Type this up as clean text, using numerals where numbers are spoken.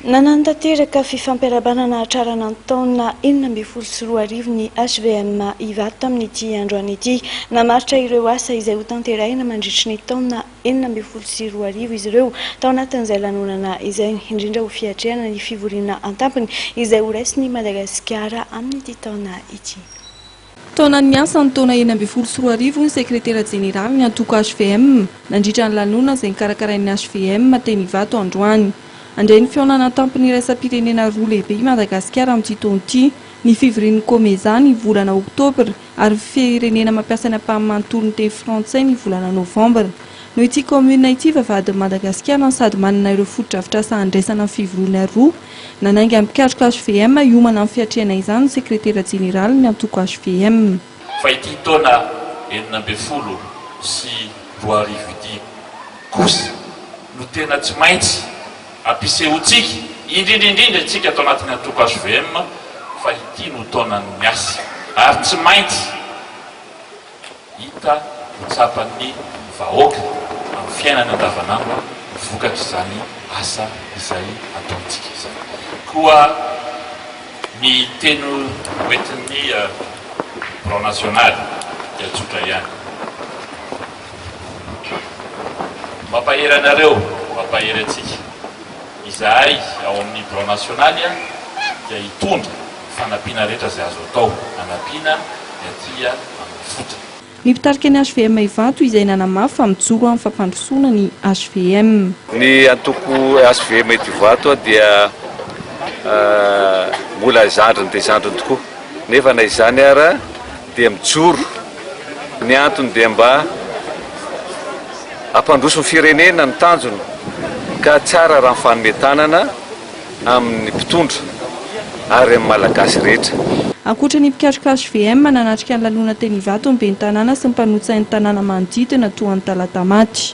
Nanantanteraka fifampiarabanana hatrarana taona 2024 ny HVM Ivato tamin'ity androany ity. Namaritra ireo asa izay ho tanterahina mandritry ny taona 2024 izy ireo tao anatin'izay lanonana izay, indrindra ho fiatrehana ny fivoriana an-tampony izay ho raisin'ny Madagasikara amin'ity taona ity. Taonany miasa ny taona 2024 ny sekretera jeneraly ny antoko HVM nandritra ny lanonana izay nikarakarain'ny HVM teny Ivato androany. Andray ny fionana tampony iraisam-pirenena roa lehibe i Madagasikara amin'ity taona ity, ny fivorian'ny Komeza ny volana Oktobra ary firenena mampiasa ny ampahamanontolo ny teny frantsay ny volana Novambra. Noho ity commune ity vavahadin'i Madagasikara sady manana ireo foto-drafitrasa andraisana ny fivoriana roa, nanainga amin'ny mpikatroka HVM hiomana amin'ny fiatrehana izany ny sekretera jeneraly ny antoko HVM. Fa ity taona 2024 sy 2025 kosa no tena tsy maintsy ampisehotsika indrindra tsika atao anatin'ny antoko HVM fa ity no taonany miasa ary tsy maintsy hita hotsapan'ny vahoaka amin'ny fiainana andavanandro vokatra izany asa izay ataontsika izany. Koa ny teny hoentin'ny Front National dia tsotra ihany. Mampahery anareo, mampahery antsika. Izahay ao amin'ny Front National dia hitondra fanampiana rehetra izay azo atao, hanampiana ny aty amin'ny fotony. Ny mpitarika ny HVM Ivato izay nanamafy fa mijoro amin'ny fampandrosoana ny HVM. Ny antoko HVM Ivato dia mbola zandriny dia zandriny tokoa. Nefa na izany ara dia mijoro. Ny antony dia mba hampandroso ny firenena ny tanjony ka tsara raha fanometanana amin'ny mpitondra ary amin'ny malagasy rehetra. Ankoatra ny mpikatroka HVM nanatrika ny lanonana teny Ivato ny ben'ny tanàna sy ny mpanotsain'ny tanàna manodidina toa ny Talata maty.